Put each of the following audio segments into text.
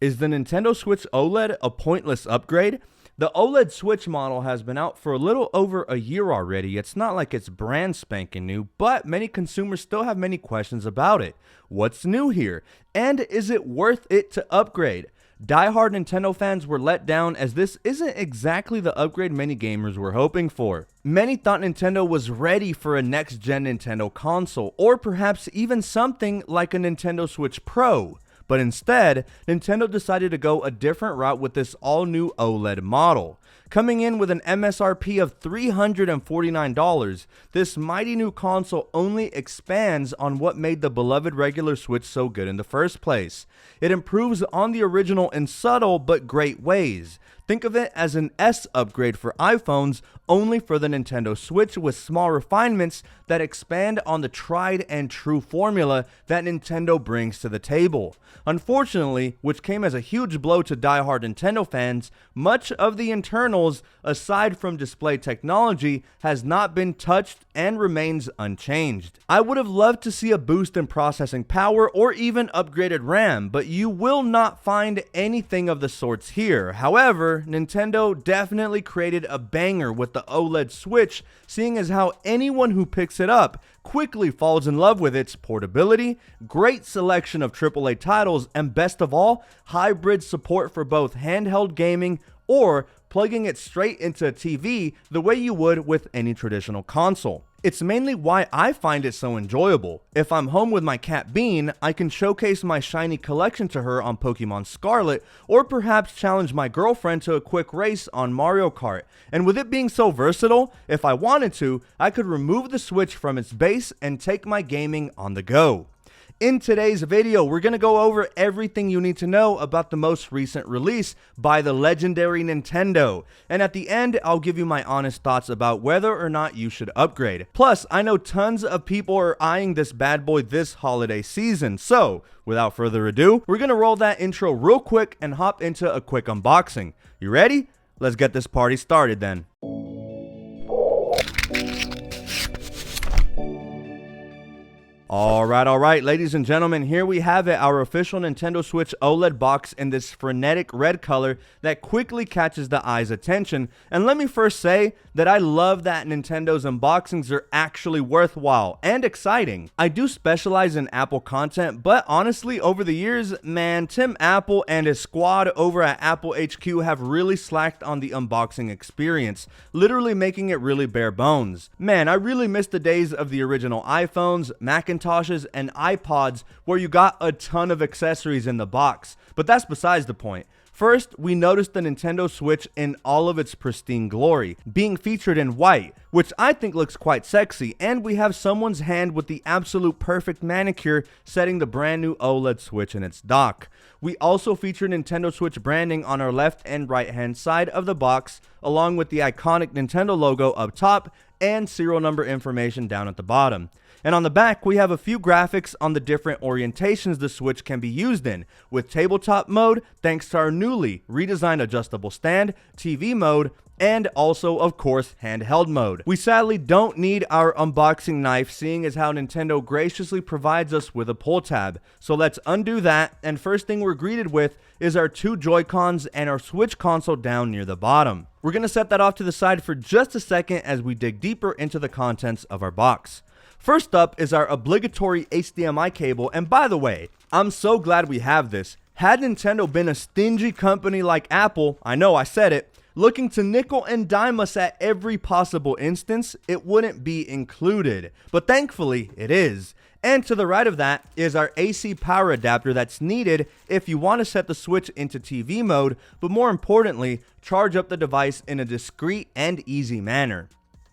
Is the Nintendo Switch OLED a pointless upgrade? The OLED Switch model has been out for a little over a year already. It's not like it's brand spanking new, but many consumers still have many questions about it. What's new here? And is it worth it to upgrade? Die-hard Nintendo fans were let down as this isn't exactly the upgrade many gamers were hoping for. Many thought Nintendo was ready for a next-gen Nintendo console, or perhaps even something like a Nintendo Switch Pro. But instead, Nintendo decided to go a different route with this all-new OLED model. Coming in with an MSRP of $349, this mighty new console only expands on what made the beloved regular Switch so good in the first place. It improves on the original in subtle but great ways. Think of it as an S upgrade for iPhones, only for the Nintendo Switch, with small refinements that expand on the tried and true formula that Nintendo brings to the table. Unfortunately, which came as a huge blow to die-hard Nintendo fans, much of the internals, aside from display technology, has not been touched and remains unchanged. I would have loved to see a boost in processing power or even upgraded RAM, but you will not find anything of the sorts here. However, Nintendo definitely created a banger with the OLED Switch, seeing as how anyone who picks it up quickly falls in love with its portability, great selection of AAA titles, and best of all, hybrid support for both handheld gaming or plugging it straight into a TV the way you would with any traditional console. It's mainly why I find it so enjoyable. If I'm home with my cat Bean, I can showcase my shiny collection to her on Pokemon Scarlet, or perhaps challenge my girlfriend to a quick race on Mario Kart. And with it being so versatile, if I wanted to, I could remove the Switch from its base and take my gaming on the go. In today's video, we're going to go over everything you need to know about the most recent release by the legendary Nintendo. And at the end, I'll give you my honest thoughts about whether or not you should upgrade. Plus, I know tons of people are eyeing this bad boy this holiday season. So, without further ado, we're going to roll that intro real quick and hop into a quick unboxing. You ready? Let's get this party started then. Alright, ladies and gentlemen, here we have it, our official Nintendo Switch OLED box in this frenetic red color that quickly catches the eye's attention. And let me first say that I love that Nintendo's unboxings are actually worthwhile and exciting. I do specialize in Apple content, but honestly, over the years, man, Tim Apple and his squad over at Apple HQ have really slacked on the unboxing experience, literally making it really bare bones. Man, I really miss the days of the original iPhones, Macintoshes, and iPods where you got a ton of accessories in the box, but that's besides the point. First, we noticed the Nintendo Switch in all of its pristine glory, being featured in white, which I think looks quite sexy, and we have someone's hand with the absolute perfect manicure setting the brand new OLED Switch in its dock. We also feature Nintendo Switch branding on our left and right hand side of the box, along with the iconic Nintendo logo up top and serial number information down at the bottom. And on the back, we have a few graphics on the different orientations the Switch can be used in, with tabletop mode thanks to our newly redesigned adjustable stand, TV mode, and also, of course, handheld mode. We sadly don't need our unboxing knife, seeing as how Nintendo graciously provides us with a pull tab. So let's undo that, and first thing we're greeted with is our two Joy-Cons and our Switch console down near the bottom. We're going to set that off to the side for just a second as we dig deeper into the contents of our box. First up is our obligatory HDMI cable, and by the way, I'm so glad we have this. Had Nintendo been a stingy company like Apple, I know I said it, looking to nickel and dime us at every possible instance, it wouldn't be included. But thankfully, it is. And to the right of that is our AC power adapter that's needed if you want to set the Switch into TV mode, but more importantly, charge up the device in a discreet and easy manner.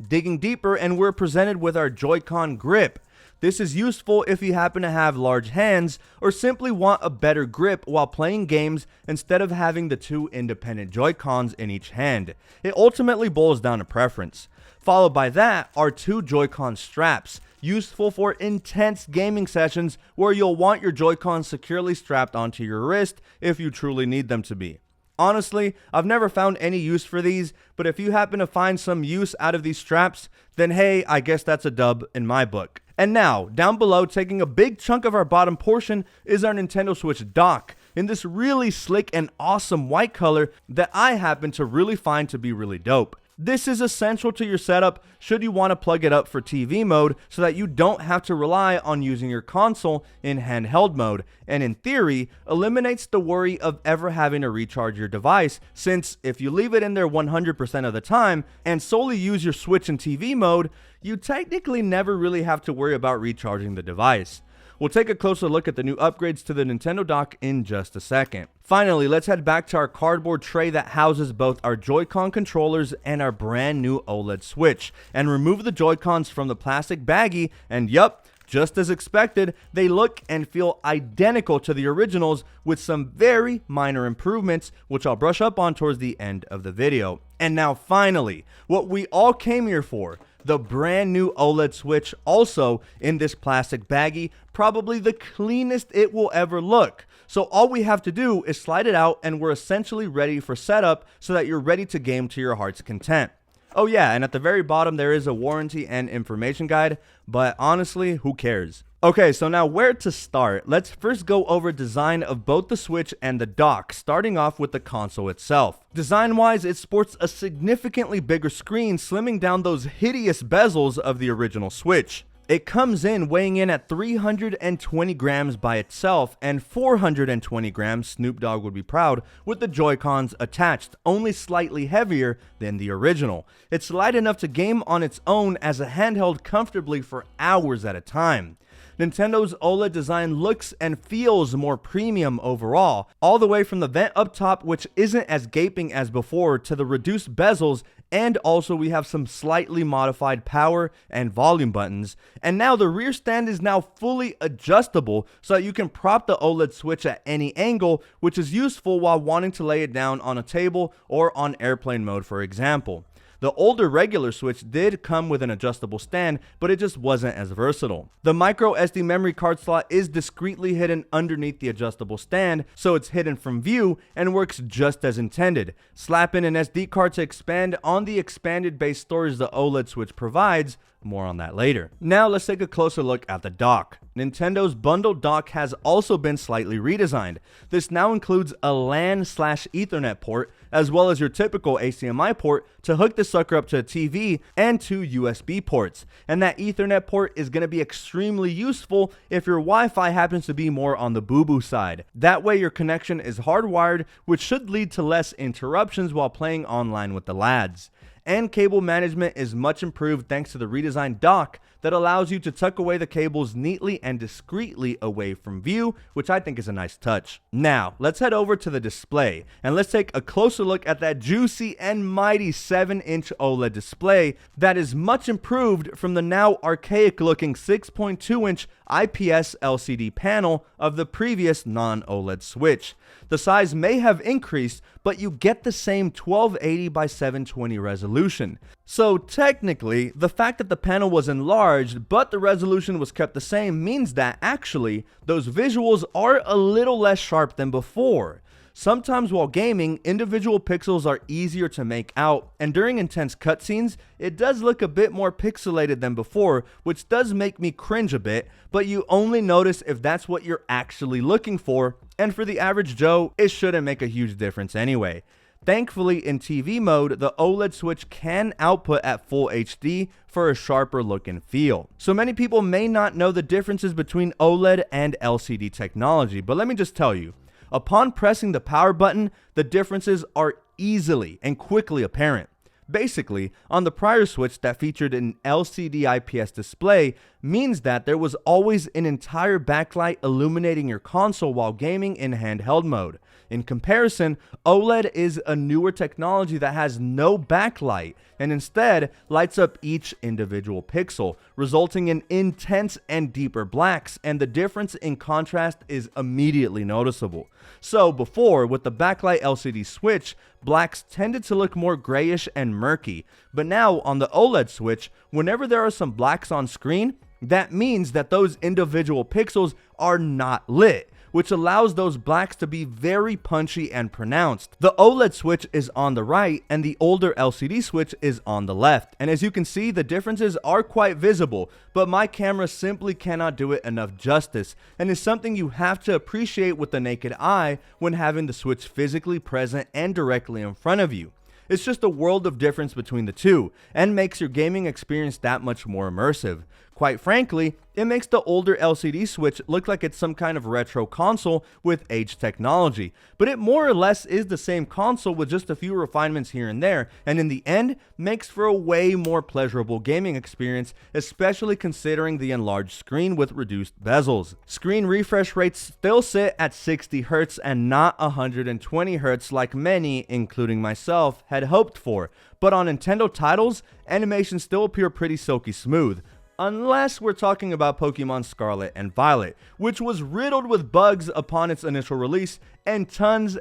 Digging deeper, and we're presented with our Joy-Con grip. This is useful if you happen to have large hands or simply want a better grip while playing games instead of having the two independent Joy-Cons in each hand. It ultimately boils down to preference. Followed by that are two Joy-Con straps, useful for intense gaming sessions where you'll want your Joy-Cons securely strapped onto your wrist if you truly need them to be. Honestly, I've never found any use for these, but if you happen to find some use out of these straps, then hey, I guess that's a dub in my book. And now, down below, taking a big chunk of our bottom portion is our Nintendo Switch dock. in this really slick and awesome white color that I happen to really find to be really dope. This is essential to your setup should you want to plug it up for TV mode so that you don't have to rely on using your console in handheld mode, and in theory, eliminates the worry of ever having to recharge your device, since if you leave it in there 100% of the time and solely use your Switch in TV mode, you technically never really have to worry about recharging the device. We'll take a closer look at the new upgrades to the Nintendo dock in just a second. Finally, let's head back to our cardboard tray that houses both our Joy-Con controllers and our brand new OLED Switch, and remove the Joy-Cons from the plastic baggie, and yup, just as expected, they look and feel identical to the originals with some very minor improvements, which I'll brush up on towards the end of the video. And now finally, what we all came here for, the brand new OLED Switch, also in this plastic baggie, probably the cleanest it will ever look. So all we have to do is slide it out and we're essentially ready for setup so that you're ready to game to your heart's content. Oh yeah, and at the very bottom there is a warranty and information guide, but honestly, who cares? Okay, so now where to start? Let's first go over design of both the Switch and the dock, starting off with the console itself. Design-wise, it sports a significantly bigger screen, slimming down those hideous bezels of the original Switch. It comes in weighing in at 320 grams by itself and 420 grams, Snoop Dogg would be proud, with the Joy-Cons attached, only slightly heavier than the original. It's light enough to game on its own as a handheld comfortably for hours at a time. Nintendo's OLED design looks and feels more premium overall, all the way from the vent up top, which isn't as gaping as before, to the reduced bezels, and also we have some slightly modified power and volume buttons. And now the rear stand is now fully adjustable so that you can prop the OLED Switch at any angle, which is useful while wanting to lay it down on a table or on airplane mode, for example. The older regular Switch did come with an adjustable stand, but it just wasn't as versatile. The micro SD memory card slot is discreetly hidden underneath the adjustable stand, so it's hidden from view and works just as intended. Slap in an SD card to expand on the expanded base storage the OLED Switch provides. More on that later. Now let's take a closer look at the dock. Nintendo's bundled dock has also been slightly redesigned. This now includes a LAN/Ethernet port, as well as your typical HDMI port to hook the sucker up to a TV, and 2 USB ports. And that Ethernet port is going to be extremely useful if your Wi-Fi happens to be more on the boo-boo side. That way your connection is hardwired, which should lead to less interruptions while playing online with the lads. And cable management is much improved thanks to the redesigned dock that allows you to tuck away the cables neatly and discreetly away from view, which I think is a nice touch. Now, let's head over to the display and let's take a closer look at that juicy and mighty 7-inch OLED display that is much improved from the now archaic looking 6.2-inch IPS LCD panel of the previous non-OLED Switch. The size may have increased, but you get the same 1280 by 720 resolution. So technically, the fact that the panel was enlarged but the resolution was kept the same means that actually, those visuals are a little less sharp than before. Sometimes while gaming, individual pixels are easier to make out, and during intense cutscenes, it does look a bit more pixelated than before, which does make me cringe a bit, but you only notice if that's what you're actually looking for, and for the average Joe, it shouldn't make a huge difference anyway. Thankfully, in TV mode, the OLED Switch can output at full HD for a sharper look and feel. So many people may not know the differences between OLED and LCD technology, but let me just tell you. Upon pressing the power button, the differences are easily and quickly apparent. Basically, on the prior Switch that featured an LCD IPS display means that there was always an entire backlight illuminating your console while gaming in handheld mode. In comparison, OLED is a newer technology that has no backlight and instead lights up each individual pixel, resulting in intense and deeper blacks, and the difference in contrast is immediately noticeable. So before, with the backlight LCD Switch, blacks tended to look more grayish and murky, but now on the OLED Switch, whenever there are some blacks on screen, that means that those individual pixels are not lit, which allows those blacks to be very punchy and pronounced. The OLED switch is on the right and the older LCD switch is on the left. And as you can see, the differences are quite visible, but my camera simply cannot do it enough justice, and is something you have to appreciate with the naked eye when having the switch physically present and directly in front of you. It's just a world of difference between the two, and makes your gaming experience that much more immersive. Quite frankly, it makes the older LCD Switch look like it's some kind of retro console with aged technology, but it more or less is the same console with just a few refinements here and there, and in the end, makes for a way more pleasurable gaming experience, especially considering the enlarged screen with reduced bezels. Screen refresh rates still sit at 60 Hz and not 120 Hz like many, including myself, had hoped for, but on Nintendo titles, animations still appear pretty silky smooth. Unless we're talking about Pokemon Scarlet and Violet, which was riddled with bugs upon its initial release and tons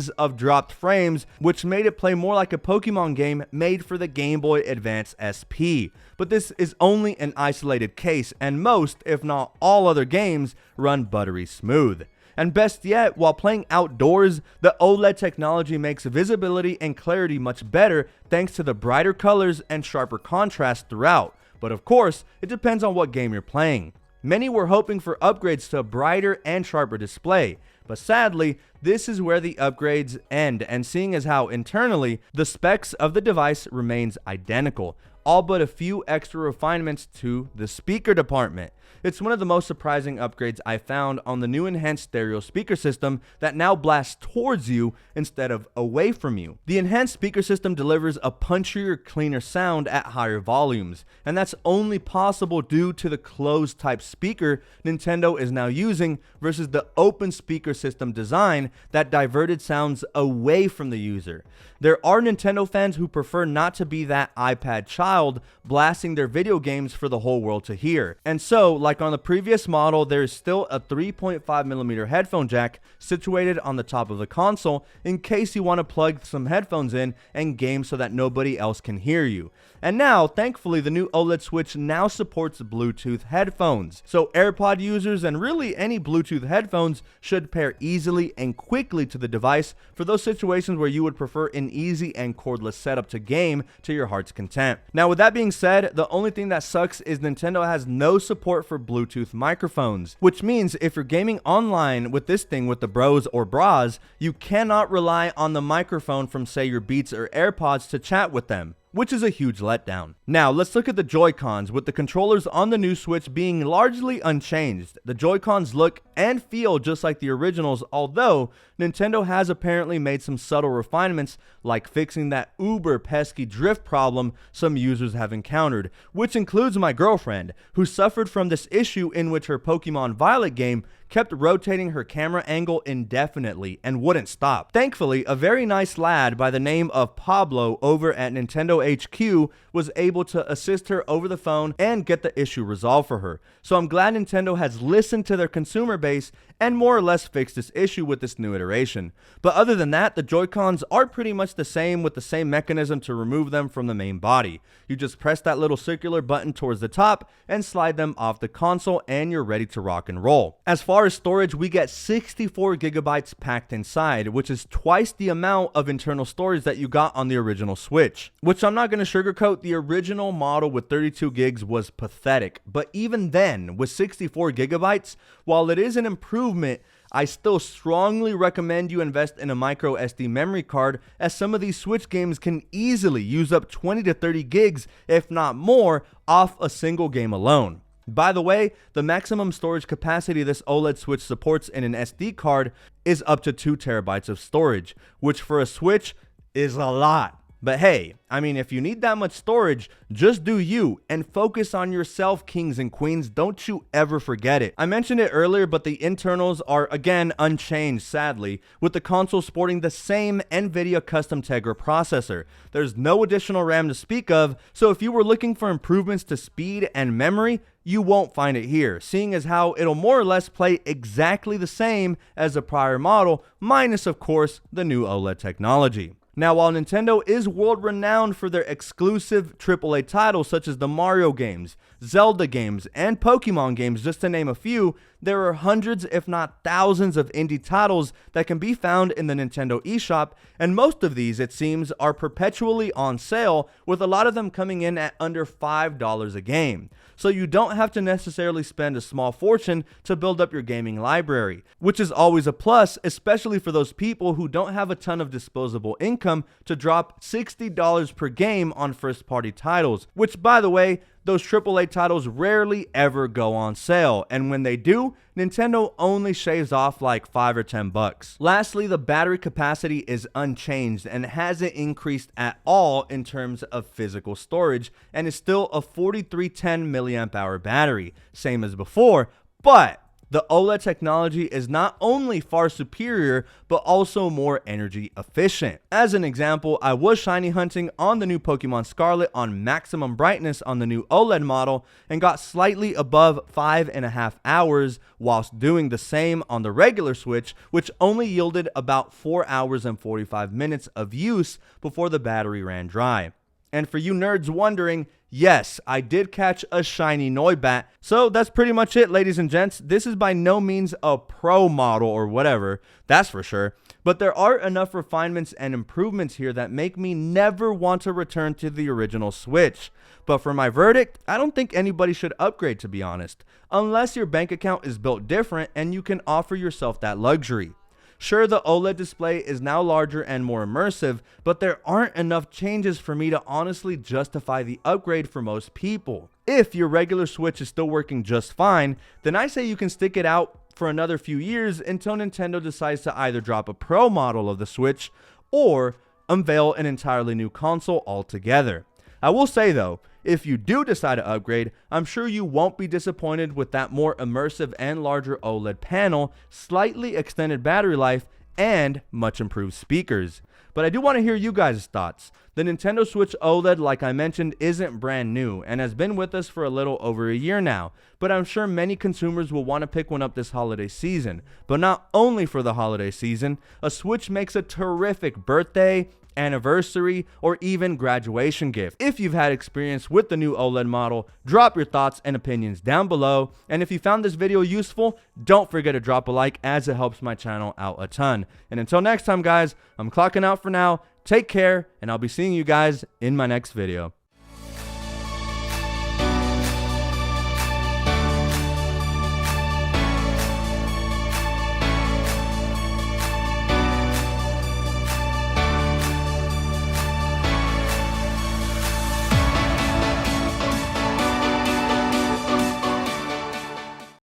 of dropped frames, which made it play more like a Pokemon game made for the Game Boy Advance SP. But this is only an isolated case, and most, if not all other games, run buttery smooth. And best yet, while playing outdoors, the OLED technology makes visibility and clarity much better thanks to the brighter colors and sharper contrast throughout. But of course, it depends on what game you're playing. Many were hoping for upgrades to a brighter and sharper display, but sadly, this is where the upgrades end, and seeing as how internally, the specs of the device remains identical, all but a few extra refinements to the speaker department. It's one of the most surprising upgrades I found on the new enhanced stereo speaker system that now blasts towards you instead of away from you. The enhanced speaker system delivers a punchier, cleaner sound at higher volumes, and that's only possible due to the closed type speaker Nintendo is now using versus the open speaker system design that diverted sounds away from the user. There are Nintendo fans who prefer not to be that iPad child blasting their video games for the whole world to hear. And so, like on the previous model, there is still a 3.5mm headphone jack situated on the top of the console in case you want to plug some headphones in and game so that nobody else can hear you. And now, thankfully, the new OLED Switch now supports Bluetooth headphones. So AirPod users and really any Bluetooth headphones should pair easily and quickly to the device for those situations where you would prefer an easy and cordless setup to game to your heart's content. Now, with that being said, the only thing that sucks is Nintendo has no support for Bluetooth microphones, which means if you're gaming online with this thing with the bros or bras, you cannot rely on the microphone from, say, your Beats or AirPods to chat with them, which is a huge letdown. Now, let's look at the Joy-Cons, with the controllers on the new Switch being largely unchanged. The Joy-Cons look and feel just like the originals, although Nintendo has apparently made some subtle refinements, like fixing that uber pesky drift problem some users have encountered, which includes my girlfriend, who suffered from this issue in which her Pokemon Violet game kept rotating her camera angle indefinitely and wouldn't stop. Thankfully, a very nice lad by the name of Pablo over at Nintendo HQ was able to assist her over the phone and get the issue resolved for her. So I'm glad Nintendo has listened to their consumer base and more or less fixed this issue with this new iteration. But other than that, the Joy-Cons are pretty much the same, with the same mechanism to remove them from the main body. You just press that little circular button towards the top and slide them off the console and you're ready to rock and roll. As far as storage, we get 64 gigabytes packed inside, which is twice the amount of internal storage that you got on the original Switch. Which I'm not going to sugarcoat, the original model with 32 gigs was pathetic. But even then, with 64 gigabytes, while it is an improvement, I still strongly recommend you invest in a micro SD memory card, as some of these Switch games can easily use up 20 to 30 gigs, if not more, off a single game alone. By the way, the maximum storage capacity this OLED Switch supports in an SD card is up to 2 terabytes of storage, which for a Switch is a lot. But hey, I mean, if you need that much storage, just do you and focus on yourself, kings and queens. Don't you ever forget it. I mentioned it earlier, but the internals are again unchanged, sadly, with the console sporting the same NVIDIA custom Tegra processor. There's no additional RAM to speak of, so if you were looking for improvements to speed and memory, you won't find it here, seeing as how it'll more or less play exactly the same as the prior model, minus of course the new OLED technology. Now, while Nintendo is world-renowned for their exclusive AAA titles such as the Mario games, Zelda games, and Pokemon games, just to name a few, there are hundreds if not thousands of indie titles that can be found in the Nintendo eShop, and most of these, it seems, are perpetually on sale, with a lot of them coming in at under $5 a game. So you don't have to necessarily spend a small fortune to build up your gaming library, which is always a plus, especially for those people who don't have a ton of disposable income to drop $60 per game on first-party titles, which, by the way, those AAA titles rarely ever go on sale, and when they do, Nintendo only shaves off like $5 or $10. Lastly, the battery capacity is unchanged and hasn't increased at all in terms of physical storage, and is still a 4310 milliamp hour battery, same as before, but the OLED technology is not only far superior, but also more energy efficient. As an example, I was shiny hunting on the new Pokemon Scarlet on maximum brightness on the new OLED model and got slightly above 5.5 hours whilst doing the same on the regular Switch, which only yielded about 4 hours and 45 minutes of use before the battery ran dry. And for you nerds wondering, yes, I did catch a shiny Noibat. So that's pretty much it, ladies and gents. This is by no means a pro model or whatever, that's for sure. But there are enough refinements and improvements here that make me never want to return to the original Switch. But for my verdict, I don't think anybody should upgrade, to be honest, unless your bank account is built different and you can offer yourself that luxury. Sure, the OLED display is now larger and more immersive, but there aren't enough changes for me to honestly justify the upgrade for most people. If your regular Switch is still working just fine, then I say you can stick it out for another few years until Nintendo decides to either drop a Pro model of the Switch or unveil an entirely new console altogether. I will say though, if you do decide to upgrade, I'm sure you won't be disappointed with that more immersive and larger OLED panel, slightly extended battery life, and much improved speakers. But I do want to hear you guys' thoughts. The Nintendo Switch OLED, like I mentioned, isn't brand new and has been with us for a little over a year now, but I'm sure many consumers will want to pick one up this holiday season. But not only for the holiday season, a Switch makes a terrific birthday, anniversary, or even graduation gift. If you've had experience with the new OLED model, drop your thoughts and opinions down below. And if you found this video useful, don't forget to drop a like, as it helps my channel out a ton. And until next time, guys, I'm clocking out for now. Take care, and I'll be seeing you guys in my next video.